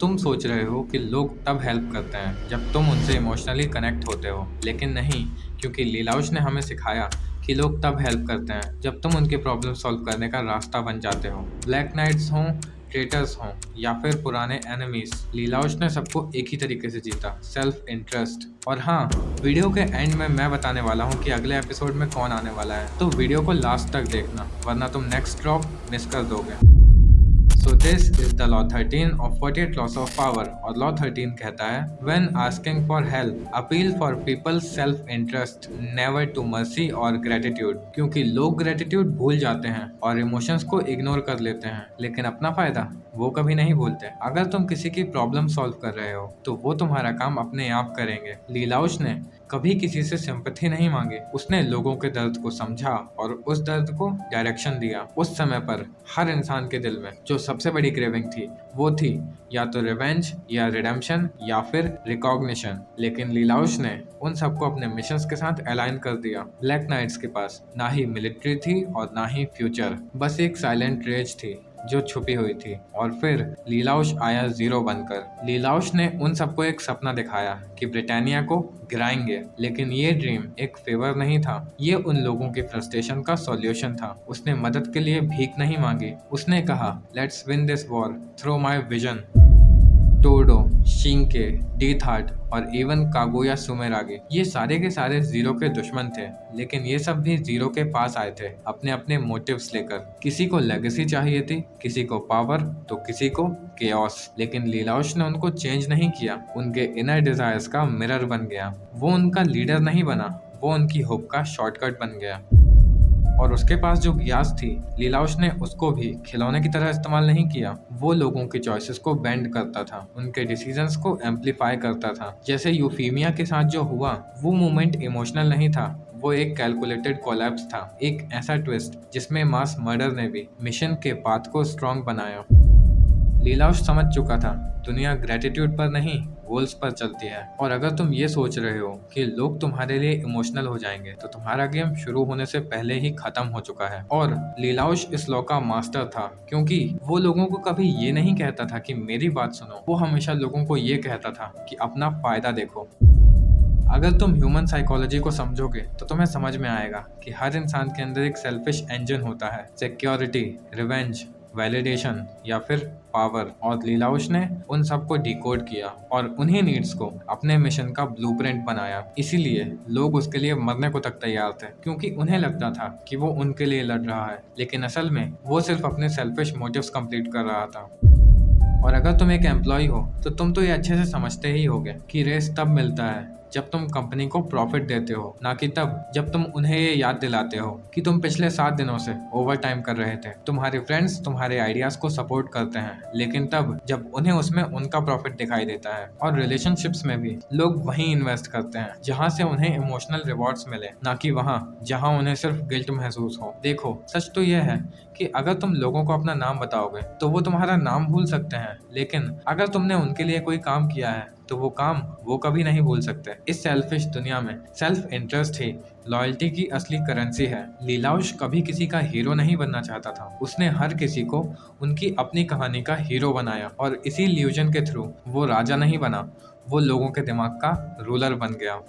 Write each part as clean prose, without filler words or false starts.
तुम सोच रहे हो कि लोग तब हेल्प करते हैं जब तुम उनसे इमोशनली कनेक्ट होते हो, लेकिन नहीं, क्योंकि लीलाउश ने हमें सिखाया कि लोग तब हेल्प करते हैं जब तुम उनके प्रॉब्लम सॉल्व करने का रास्ता बन जाते हो। ब्लैक नाइट्स हों, ट्रेटर्स हों या फिर पुराने एनिमीज, लीलाउश ने सबको एक ही तरीके से जीता, सेल्फ इंटरेस्ट। और हाँ, वीडियो के एंड में मैं बताने वाला हूँ कि अगले एपिसोड में कौन आने वाला है, तो वीडियो को लास्ट तक देखना, वरना तुम नेक्स्ट ड्रॉप मिस कर दोगे। So this is the Law 13 of 48 Laws of Power और Law 13 कहता है When asking for help, appeal for people's self-interest, never to mercy or gratitude। क्योंकि लोग ग्रेटिट्यूड भूल जाते हैं और इमोशंस को इग्नोर कर लेते हैं, लेकिन अपना फायदा वो कभी नहीं भूलते। अगर तुम किसी की प्रॉब्लम सॉल्व कर रहे हो तो वो तुम्हारा काम अपने आप करेंगे। लीलाउश ने कभी किसी से सिंपैथी नहीं मांगी, उसने लोगों के दर्द को समझा और उस दर्द को डायरेक्शन दिया। उस समय पर हर इंसान के दिल में जो सबसे बड़ी क्रेविंग थी वो थी या तो रिवेंज या रिडेम्पशन या फिर रिकॉग्निशन, लेकिन लीलाउश ने उन सबको अपने मिशंस के साथ अलाइन कर दिया। ब्लैक नाइट्स के पास ना ही मिलिट्री थी और ना ही फ्यूचर, बस एक साइलेंट रेज थी जो छुपी हुई थी। और फिर लीलाउश आया जीरो बनकर। लीलाउश ने उन सबको एक सपना दिखाया कि ब्रिटानिया को गिराएंगे, लेकिन ये ड्रीम एक फेवर नहीं था, ये उन लोगों की फ्रस्ट्रेशन का सॉल्यूशन था। उसने मदद के लिए भीख नहीं मांगी, उसने कहा let's win this war through my vision. Todo, शिंके, डीथ हार्ट और इवन कागुया सुमेरागी, ये सारे के सारे जीरो के दुश्मन थे, लेकिन ये सब भी जीरो के पास आए थे अपने अपने मोटिव्स लेकर। किसी को लेगेसी चाहिए थी, किसी को पावर, तो किसी को केओस, लेकिन लीलाउश ने उनको चेंज नहीं किया, उनके इनर डिजायर्स का मिरर बन गया। वो उनका लीडर नहीं बना, वो उनकी होप का शॉर्टकट बन गया। और उसके पास जो गियास थी, लीलाउश ने उसको भी खिलौने की तरह इस्तेमाल नहीं किया। वो लोगों के चॉइसेस को बेंड करता था, उनके डिसीजंस को एम्पलीफाई करता था। जैसे यूफीमिया के साथ जो हुआ, वो मोमेंट इमोशनल नहीं था, वो एक कैलकुलेटेड कोलैप्स था, एक ऐसा ट्विस्ट जिसमें मास मर्डर ने भी मिशन के पाथ को स्ट्रॉन्ग बनाया। लीलाउश समझ चुका था दुनिया ग्रेटिट्यूड पर नहीं, गोल्स पर चलती है। और अगर तुम ये सोच रहे हो कि लोग तुम्हारे लिए इमोशनल हो जाएंगे, तो तुम्हारा गेम शुरू होने से पहले ही खत्म हो चुका है। और लीलाउश इस लॉ का मास्टर था, क्योंकि वो लोगों को कभी ये नहीं कहता था कि मेरी बात सुनो, वो हमेशा लोगों को ये कहता था कि अपना फायदा देखो। अगर तुम ह्यूमन साइकोलॉजी को समझोगे तो तुम्हें समझ में आएगा कि हर इंसान के अंदर एक सेल्फिश इंजन होता है, सिक्योरिटी, रिवेंज, वैलिडेशन या फिर पावर। और लीलाउश ने उन सबको डिकोड किया और उन्हीं नीड्स को अपने मिशन का ब्लूप्रिंट बनाया। इसीलिए लोग उसके लिए मरने को तक तैयार थे, क्योंकि उन्हें लगता था कि वो उनके लिए लड़ रहा है, लेकिन असल में वो सिर्फ अपने सेल्फिश मोटिव्स कंप्लीट कर रहा था। और अगर तुम एक एम्प्लॉय हो तो तुम तो ये अच्छे से समझते ही होगे कि रेस तब मिलता है जब तुम कंपनी को प्रॉफिट देते हो, ना कि तब जब तुम उन्हें ये याद दिलाते हो कि तुम पिछले 7 दिनों से ओवर टाइम कर रहे थे। तुम्हारे फ्रेंड्स तुम्हारे आइडियाज को सपोर्ट करते हैं, लेकिन तब जब उन्हें उसमें उनका प्रॉफिट दिखाई देता है। और रिलेशनशिप्स में भी लोग वहीं इन्वेस्ट करते हैं जहाँ से उन्हें इमोशनल रिवॉर्ड्स मिले, ना कि वहाँ जहाँ उन्हें सिर्फ गिल्ट महसूस हो। देखो, सच तो यह है कि अगर तुम लोगों को अपना नाम बताओगे तो वो तुम्हारा नाम भूल सकते हैं, लेकिन अगर तुमने उनके लिए कोई काम किया है तो वो काम वो कभी नहीं भूल सकते। इस सेल्फिश दुनिया में सेल्फ इंटरेस्ट ही लॉयल्टी की असली करेंसी है। लीलाउश कभी किसी का हीरो नहीं बनना चाहता था, उसने हर किसी को उनकी अपनी कहानी का हीरो बनाया, और इसी इल्यूजन के थ्रू वो राजा नहीं बना, वो लोगों के दिमाग का रूलर बन गया।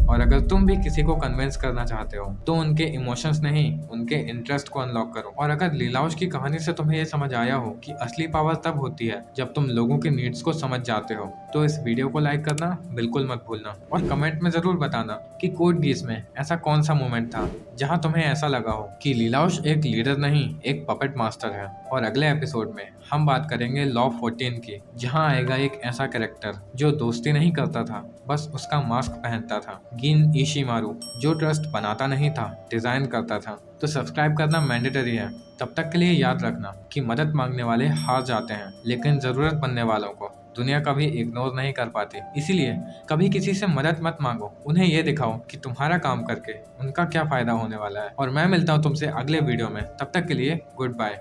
और अगर तुम भी किसी को कन्विंस करना चाहते हो तो उनके इमोशंस नहीं, उनके इंटरेस्ट को अनलॉक करो। और अगर लीलाउश की कहानी से तुम्हें ये समझ आया हो कि असली पावर तब होती है जब तुम लोगों के नीड्स को समझ जाते हो, तो इस वीडियो को लाइक करना बिल्कुल मत भूलना, और कमेंट में जरूर बताना कि कोड गीस में ऐसा कौन सा मोमेंट था जहाँ तुम्हें ऐसा लगा हो कि लीलाउश एक लीडर नहीं, एक पपेट मास्टर है। और अगले एपिसोड में हम बात करेंगे लॉ 14 की, जहाँ आएगा एक ऐसा कैरेक्टर जो दोस्ती नहीं करता था, बस उसका मास्क पहनता था, गिन इशिमारू, जो ट्रस्ट बनाता नहीं था, डिजाइन करता था। तो सब्सक्राइब करना मैंडेटरी है। तब तक के लिए याद रखना कि मदद मांगने वाले हार जाते हैं, लेकिन जरूरत पड़ने वालों को दुनिया कभी इग्नोर नहीं कर पाती। इसीलिए कभी किसी से मदद मत मांगो, उन्हें ये दिखाओ कि तुम्हारा काम करके उनका क्या फायदा होने वाला है। और मैं मिलता हूँ तुमसे अगले वीडियो में, तब तक के लिए गुड बाय।